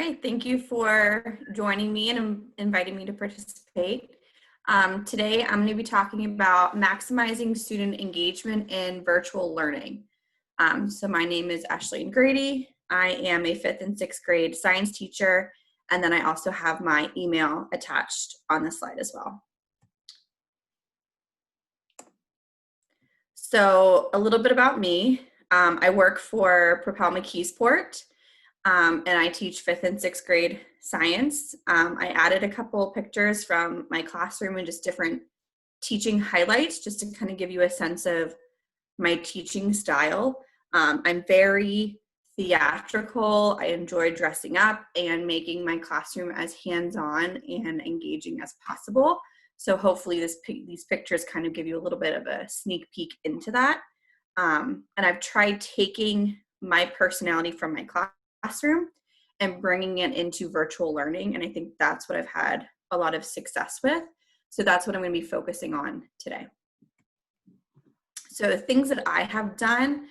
right, thank you for joining me and inviting me to participate. Today, I'm going to be talking about maximizing student engagement in virtual learning. So my name is Ashleen Grady. I am a 5th and 6th grade science teacher, and then I also have my email attached on the slide as well. So a little bit about me. I work for Propel McKeesport. And I teach 5th and 6th grade science. I added a couple pictures from my classroom and just different teaching highlights just to kind of give you a sense of my teaching style. I'm very theatrical. I enjoy dressing up and making my classroom as hands-on and engaging as possible. So hopefully these pictures kind of give you a little bit of a sneak peek into that. And I've tried taking my personality from my classroom and bringing it into virtual learning. And I think that's what I've had a lot of success with. So that's what I'm going to be focusing on today. So the things that I have done,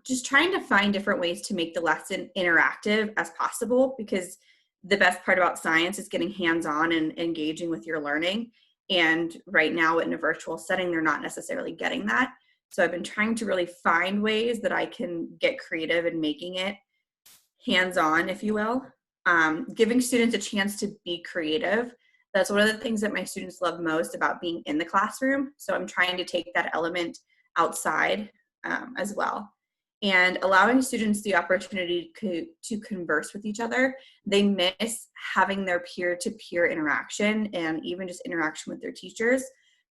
just trying to find different ways to make the lesson interactive as possible, because the best part about science is getting hands-on and engaging with your learning. And right now in a virtual setting, they're not necessarily getting that. So I've been trying to really find ways that I can get creative in making it hands-on, if you will, giving students a chance to be creative. That's one of the things that my students love most about being in the classroom. So I'm trying to take that element outside as well. And allowing students the opportunity to converse with each other. They miss having their peer-to-peer interaction and even just interaction with their teachers.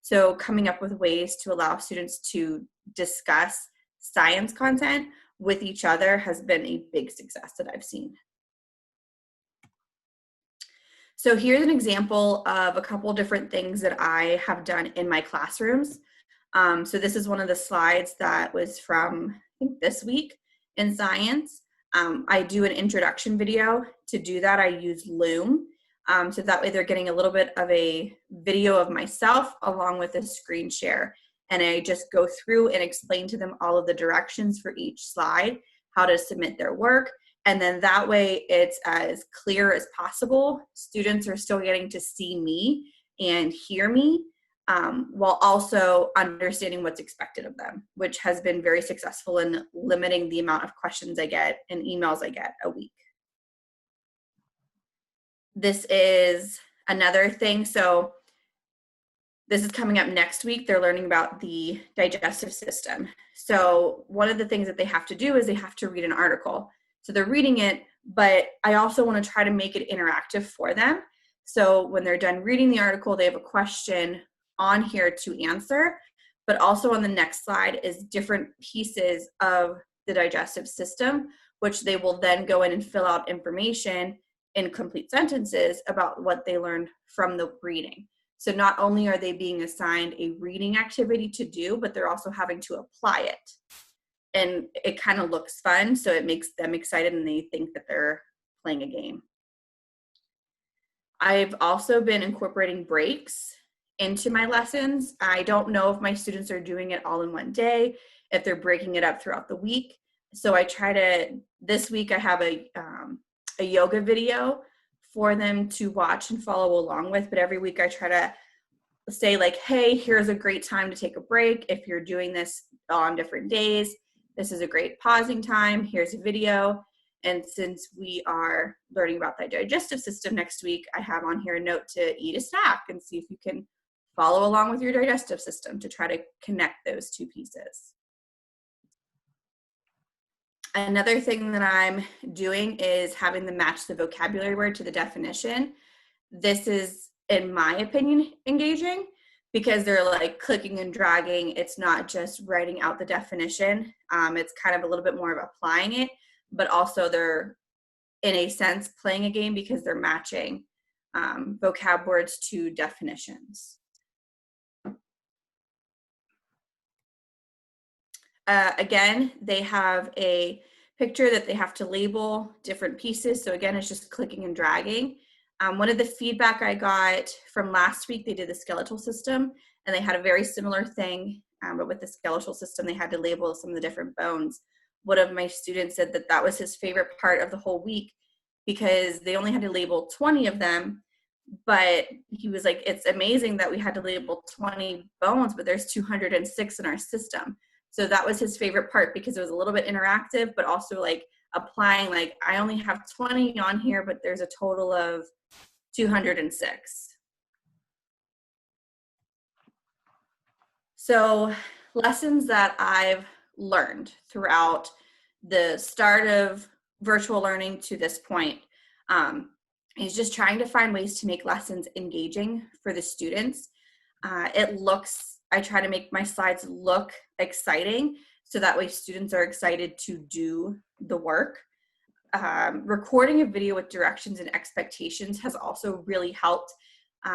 So coming up with ways to allow students to discuss science content with each other has been a big success that I've seen. So here's an example of a couple different things that I have done in my classrooms. So this is one of the slides that was from, I think, this week in science. I do an introduction video. To do that, I use Loom. So that way they're getting a little bit of a video of myself along with a screen share. And I just go through and explain to them all of the directions for each slide, how to submit their work. And then that way it's as clear as possible. Students are still getting to see me and hear me while also understanding what's expected of them, which has been very successful in limiting the amount of questions I get and emails I get a week. This is another thing. So this is coming up next week. They're learning about the digestive system. So one of the things that they have to do is they have to read an article. So they're reading it, but I also want to try to make it interactive for them. So when they're done reading the article, they have a question on here to answer, but also on the next slide is different pieces of the digestive system, which they will then go in and fill out information in complete sentences about what they learned from the reading. So not only are they being assigned a reading activity to do, but they're also having to apply it. And it kind of looks fun, so it makes them excited and they think that they're playing a game. I've also been incorporating breaks into my lessons. I don't know if my students are doing it all in one day, if they're breaking it up throughout the week. So I try to, this week I have a yoga video for them to watch and follow along with, but every week I try to say like, hey, here's a great time to take a break. If you're doing this on different days, this is a great pausing time. Here's a video. And since we are learning about the digestive system next week, I have on here a note to eat a snack and see if you can follow along with your digestive system to try to connect those two pieces. Another thing that I'm doing is having them match the vocabulary word to the definition. This is, in my opinion, engaging because they're like clicking and dragging. It's not just writing out the definition. It's kind of a little bit more of applying it, but also they're, in a sense, playing a game because they're matching vocab words to definitions. Again, they have a picture that they have to label different pieces. So again, it's just clicking and dragging. One of the feedback I got from last week, they did the skeletal system and they had a very similar thing, but with the skeletal system, they had to label some of the different bones. One of my students said that that was his favorite part of the whole week because they only had to label 20 of them. But he was like, it's amazing that we had to label 20 bones, but there's 206 in our system. So that was his favorite part, because it was a little bit interactive, but also like applying, like, I only have 20 on here, but there's a total of 206. So lessons that I've learned throughout the start of virtual learning to this point, is just trying to find ways to make lessons engaging for the students. I try to make my slides look exciting, so that way students are excited to do the work. Recording a video with directions and expectations has also really helped.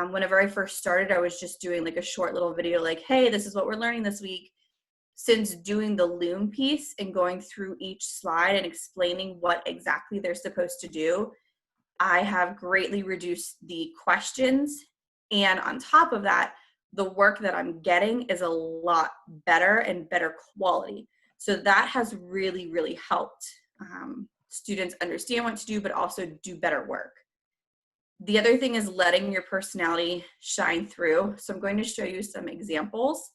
Whenever I first started, I was just doing like a short little video like, hey, this is what we're learning this week. Since doing the Loom piece and going through each slide and explaining what exactly they're supposed to do, I have greatly reduced the questions. And on top of that, the work that I'm getting is a lot better and better quality. So that has really, really helped students understand what to do, but also do better work. The other thing is letting your personality shine through. So I'm going to show you some examples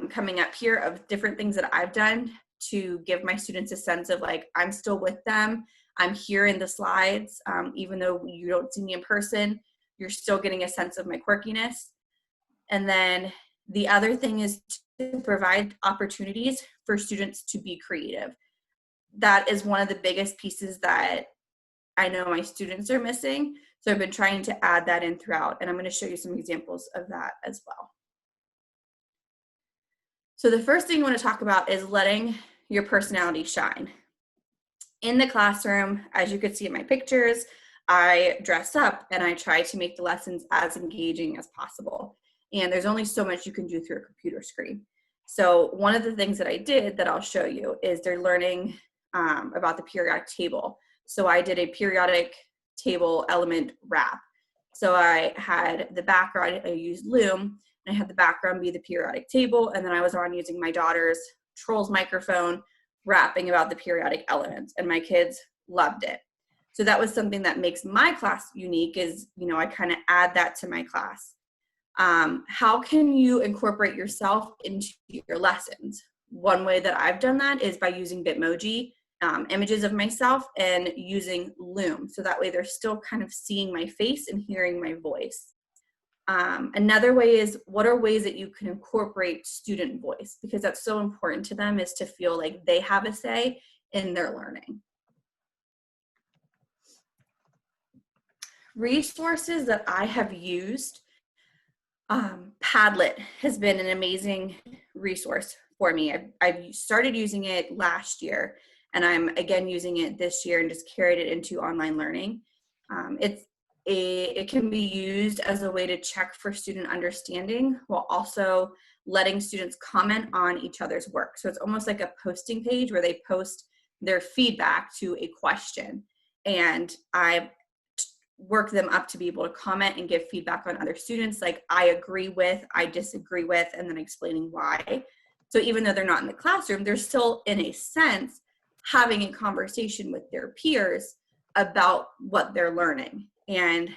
coming up here of different things that I've done to give my students a sense of like, I'm still with them. I'm here in the slides. Even though you don't see me in person, you're still getting a sense of my quirkiness. And then the other thing is to provide opportunities for students to be creative. That is one of the biggest pieces that I know my students are missing. So I've been trying to add that in throughout, and I'm going to show you some examples of that as well. So the first thing I want to talk about is letting your personality shine. In the classroom, as you could see in my pictures, I dress up and I try to make the lessons as engaging as possible. And there's only so much you can do through a computer screen. So one of the things that I did that I'll show you is they're learning about the periodic table. So I did a periodic table element wrap. So I had the background, I used Loom, and I had the background be the periodic table, and then I was on using my daughter's Trolls microphone, rapping about the periodic elements, and my kids loved it. So that was something that makes my class unique is, you know, I kind of add that to my class. How can you incorporate yourself into your lessons? One way that I've done that is by using Bitmoji, images of myself, and using Loom. So that way they're still kind of seeing my face and hearing my voice. Another way is, what are ways that you can incorporate student voice? Because that's so important to them, is to feel like they have a say in their learning. Resources that I have used, Padlet has been an amazing resource for me. I've started using it last year, and I'm again using it this year and just carried it into online learning. It can be used as a way to check for student understanding while also letting students comment on each other's work. So it's almost like a posting page where they post their feedback to a question, and I work them up to be able to comment and give feedback on other students, like I agree with, I disagree with, and then explaining why. So even though they're not in the classroom, they're still, in a sense, having a conversation with their peers about what they're learning. And,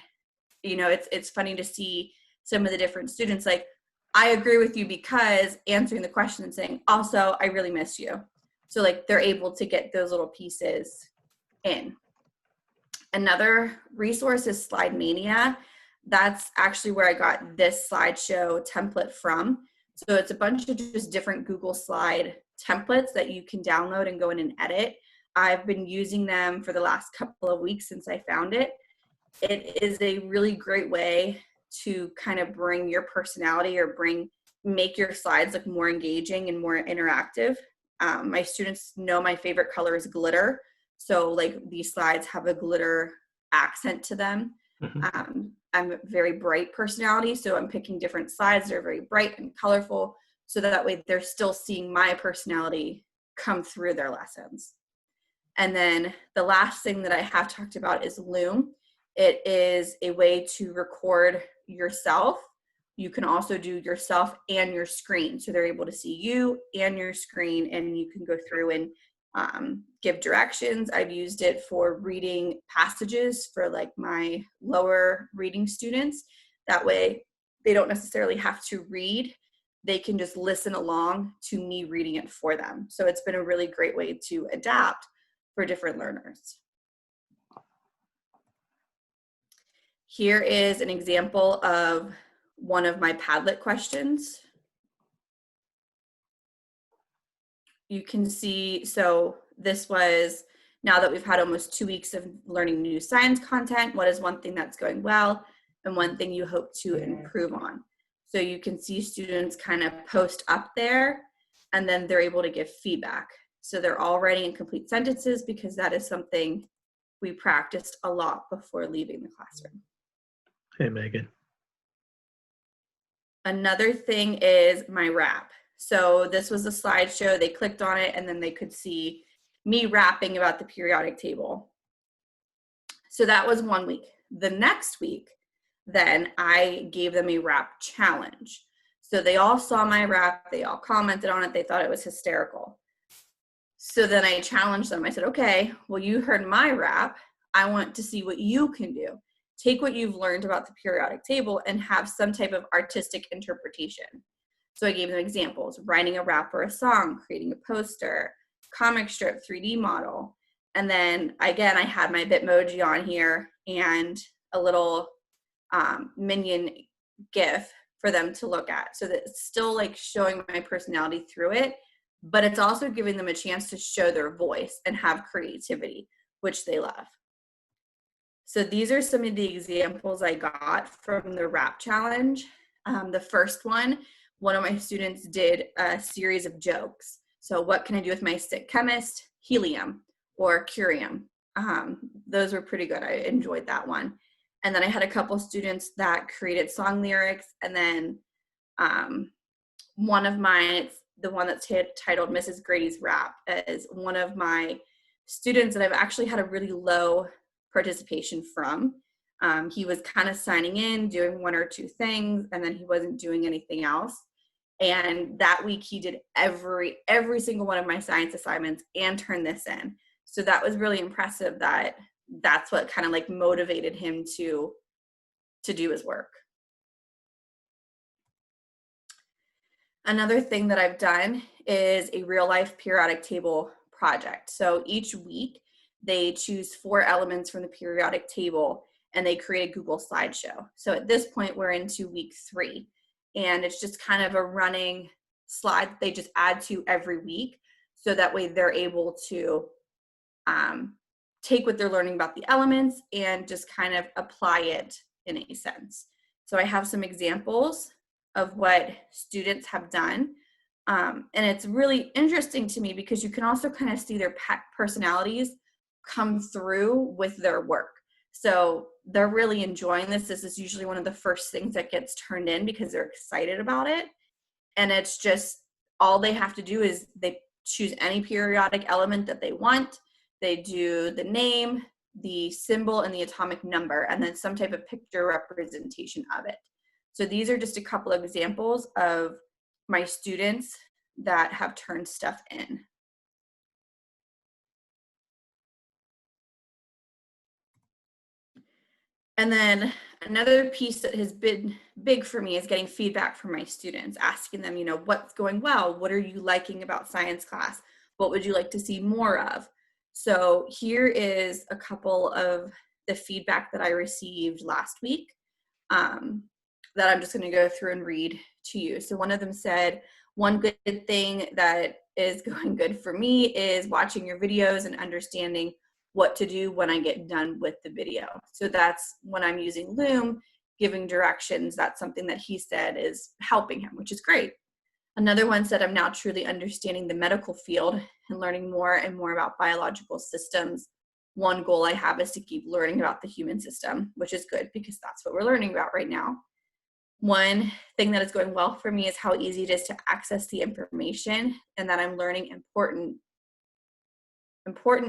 you know, it's funny to see some of the different students, like, I agree with you because, answering the question and saying, also, I really miss you. So like they're able to get those little pieces in. Another resource is Slide Mania. That's actually where I got this slideshow template from. So it's a bunch of just different Google Slide templates that you can download and go in and edit. I've been using them for the last couple of weeks since I found it. It is a really great way to kind of bring your personality or make your slides look more engaging and more interactive. My students know my favorite color is glitter. So like these slides have a glitter accent to them. Mm-hmm. I'm a very bright personality, so I'm picking different slides that are very bright and colorful, so that way they're still seeing my personality come through their lessons. And then the last thing that I have talked about is Loom. It is a way to record yourself. You can also do yourself and your screen. So they're able to see you and your screen, and you can go through and give directions. I've used it for reading passages for like my lower reading students. That way they don't necessarily have to read. They can just listen along to me reading it for them. So it's been a really great way to adapt for different learners. Here is an example of one of my Padlet questions. You can see, so this was, now that we've had almost 2 weeks of learning new science content, what is one thing that's going well and one thing you hope to improve on? So you can see students kind of post up there and then they're able to give feedback. So they're all writing in complete sentences because that is something we practiced a lot before leaving the classroom. Hey, Megan. Another thing is my rap. So this was a slideshow. They clicked on it and then they could see me rapping about the periodic table. So that was 1 week. The next week, then I gave them a rap challenge. So they all saw my rap. They all commented on it. They thought it was hysterical. So then I challenged them. I said, okay, well, you heard my rap. I want to see what you can do. Take what you've learned about the periodic table and have some type of artistic interpretation. So I gave them examples, writing a rap or a song, creating a poster, comic strip, 3D model. And then again, I had my Bitmoji on here and a little minion GIF for them to look at. So that it's still like showing my personality through it, but it's also giving them a chance to show their voice and have creativity, which they love. So these are some of the examples I got from the rap challenge. The first one of my students did a series of jokes. So what can I do with my sick chemist? Helium or curium. Those were pretty good. I enjoyed that one. And then I had a couple students that created song lyrics. And then one of mine, the one that's titled Mrs. Grady's Rap, is one of my students that I've actually had a really low participation from. He was kind of signing in, doing 1 or 2 things, and then he wasn't doing anything else. And that week he did every single one of my science assignments and turned this in. So that was really impressive. That's what kind of like motivated him to do his work. Another thing that I've done is a real life periodic table project. So each week they choose 4 elements from the periodic table and they create a Google slideshow. So at this point we're into week 3 and it's just kind of a running slide that they just add to every week. So that way they're able to take what they're learning about the elements and just kind of apply it in a sense. So I have some examples of what students have done. And it's really interesting to me because you can also kind of see their personalities come through with their work. So they're really enjoying this. This is usually one of the first things that gets turned in because they're excited about it. And it's just, all they have to do is they choose any periodic element that they want. They do the name, the symbol, and the atomic number, and then some type of picture representation of it. So these are just a couple of examples of my students that have turned stuff in. And then another piece that has been big for me is getting feedback from my students, asking them, what's going well? What are you liking about science class? What would you like to see more of? So here is a couple of the feedback that I received last week that I'm just going to go through and read to you. So one of them said, one good thing that is going good for me is watching your videos and understanding what to do when I get done with the video. So that's when I'm using Loom, giving directions. That's something that he said is helping him, which is great. Another one said, I'm now truly understanding the medical field and learning more and more about biological systems. One goal I have is to keep learning about the human system, which is good because that's what we're learning about right now. One thing that is going well for me is how easy it is to access the information and that I'm learning important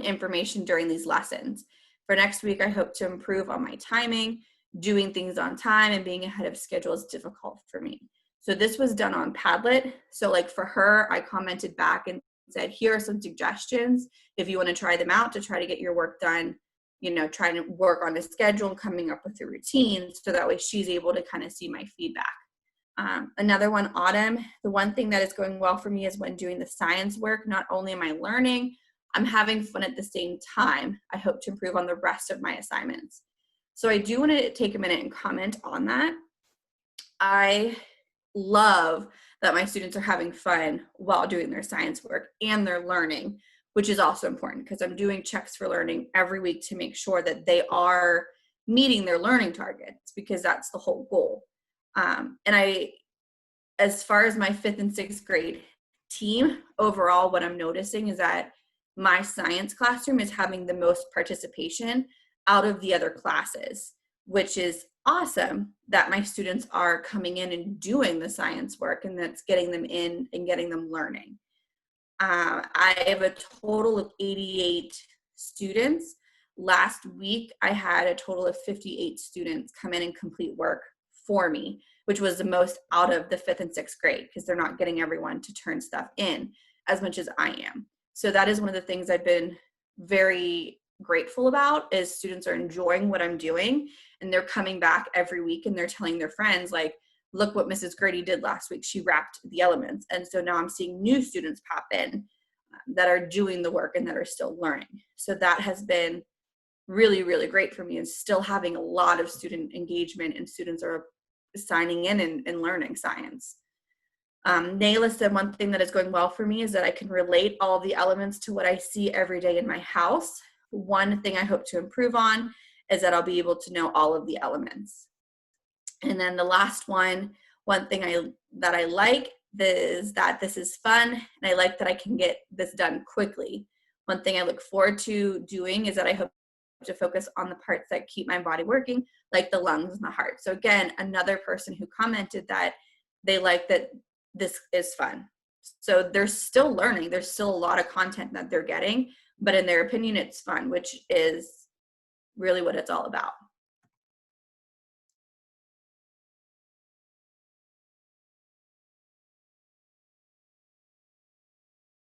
information during these lessons. For next week, I hope to improve on my timing. Doing things on time and being ahead of schedule is difficult for me. So this was done on Padlet. So like for her, I commented back and said, here are some suggestions if you want to try them out to try to get your work done, trying to work on a schedule and coming up with a routine, so that way she's able to kind of see my feedback. Another one, Autumn, the one thing that is going well for me is when doing the science work, not only am I learning, I'm having fun at the same time. I hope to improve on the rest of my assignments. So I do want to take a minute and comment on that. I love that my students are having fun while doing their science work and they're learning, which is also important because I'm doing checks for learning every week to make sure that they are meeting their learning targets, because that's the whole goal. As far as my 5th and 6th grade team, overall, what I'm noticing is that my science classroom is having the most participation out of the other classes, which is awesome that my students are coming in and doing the science work, and that's getting them in and getting them learning. I have a total of 88 students. Last week, I had a total of 58 students come in and complete work for me, which was the most out of the 5th and 6th grade, because they're not getting everyone to turn stuff in as much as I am. So that is one of the things I've been very grateful about, is students are enjoying what I'm doing, and they're coming back every week and they're telling their friends, like, look what Mrs. Grady did last week. She wrapped the elements. And so now I'm seeing new students pop in that are doing the work and that are still learning. So that has been really, really great for me, is still having a lot of student engagement, and students are signing in and learning science. Nayla said, one thing that is going well for me is that I can relate all of the elements to what I see every day in my house. One thing I hope to improve on is that I'll be able to know all of the elements. And then the last one thing that I like is that this is fun, and I like that I can get this done quickly. One thing I look forward to doing is that I hope to focus on the parts that keep my body working, like the lungs and the heart. So again, another person who commented that they like that this is fun. So they're still learning. There's still a lot of content that they're getting, but in their opinion, it's fun, which is really what it's all about.